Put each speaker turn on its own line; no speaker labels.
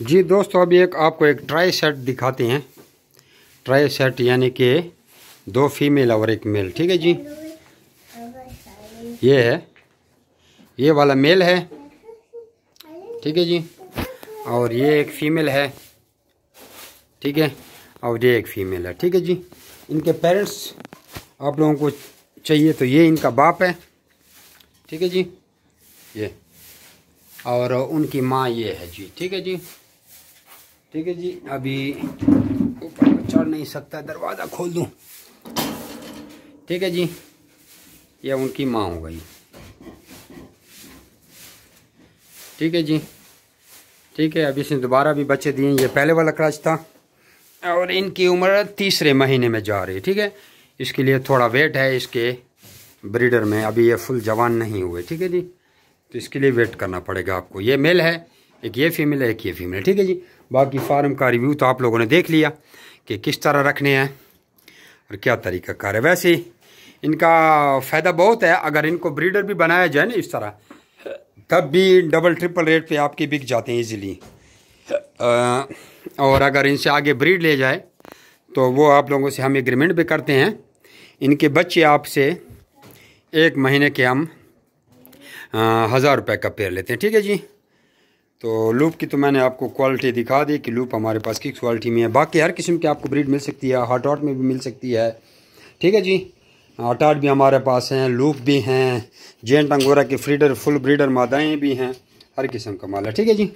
जी दोस्तों, अभी आपको एक ट्राई सेट दिखाते हैं। ट्राई सेट यानी कि 2 फीमेल और 1 मेल। ठीक है जी, ये है, ये वाला मेल है। ठीक है जी, और ये एक फीमेल है। ठीक है, और ये एक फीमेल है। ठीक है जी, इनके पेरेंट्स आप लोगों को चाहिए तो ये इनका बाप है। ठीक है जी, ये, और उनकी माँ ये है जी। ठीक है जी, ठीक है जी, अभी ऊपर चढ़ नहीं सकता, दरवाज़ा खोल दूँ। ठीक है जी, ये उनकी माँ हो गई। ठीक है जी, ठीक है, अभी इसने दोबारा भी बच्चे दिए। ये पहले वाला क्रच था और इनकी उम्र 3रे महीने में जा रही है। ठीक है, इसके लिए थोड़ा वेट है इसके ब्रीडर में, अभी ये फुल जवान नहीं हुए। ठीक है जी, तो इसके लिए वेट करना पड़ेगा आपको। ये मेल है, एक ये फीमेल है, एक ये फीमेल। ठीक है जी, बाकी फार्म का रिव्यू तो आप लोगों ने देख लिया कि किस तरह रखने हैं और क्या तरीका कार है। वैसे इनका फ़ायदा बहुत है, अगर इनको ब्रीडर भी बनाया जाए ना इस तरह, तब भी डबल ट्रिपल रेट पे आपके बिक जाते हैं इजीली। और अगर इनसे आगे ब्रीड ले जाए तो वो आप लोगों से हम एग्रीमेंट भी करते हैं। इनके बच्चे आपसे 1 महीने के हम 1000 रुपये का पेयर लेते हैं। ठीक है जी, तो लूप की तो मैंने आपको क्वालिटी दिखा दी कि लूप हमारे पास किस क्वालिटी में है। बाकी हर किस्म की आपको ब्रीड मिल सकती है, हॉट आउट में भी मिल सकती है। ठीक है जी, हॉट आउट भी हमारे पास हैं, लूप भी हैं, जेंट अंगोरा की फीडर फुल ब्रीडर मादाएँ भी हैं, हर किस्म का माल है। ठीक है जी।